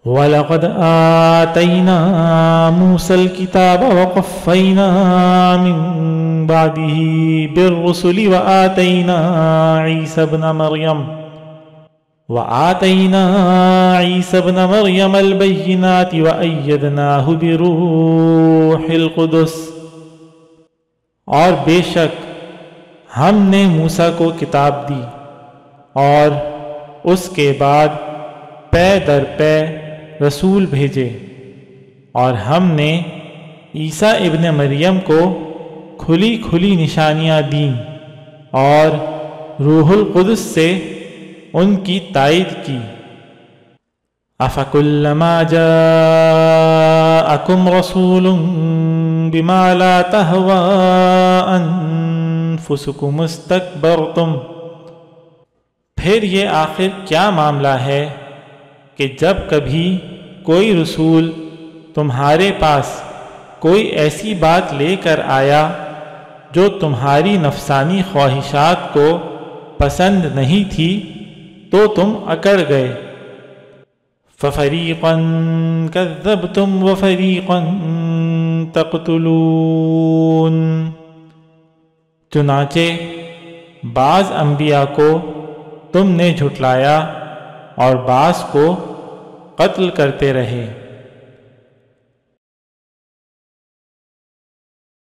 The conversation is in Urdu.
وَلَقَدْ آتَيْنَا مُوسَى الْكِتَابَ وَقَفَّيْنَا مِن بَعْدِهِ بِالرُّسُلِ وَآتَيْنَا عِيسَى ابْنَ مَرْيَمَ الْبَيِّنَاتِ وَأَيَّدْنَاهُ بِرُوحِ الْقُدُسِ۔ اور بے شک ہم نے موسیٰ کو کتاب دی اور اس کے بعد پے در پے رسول بھیجے، اور ہم نے عیسیٰ ابن مریم کو کھلی کھلی نشانیاں دیں اور روح القدس سے ان کی تائید کی۔ أَفَكُلَّمَا جَاءَكُمْ رَسُولٌ بِمَا لَا تَهْوَىٰ أَنفُسُكُمُ اسْتَكْبَرْتُمْ، پھر یہ آخر کیا معاملہ ہے کہ جب کبھی کوئی رسول تمہارے پاس کوئی ایسی بات لے کر آیا جو تمہاری نفسانی خواہشات کو پسند نہیں تھی تو تم اکڑ گئے۔ فَفَرِيقًا كَذَّبْتُمْ وَفَرِيقًا تَقْتُلُونَ، چنانچہ بعض انبیاء کو تم نے جھٹلایا اور بعض کو قتل کرتے رہے۔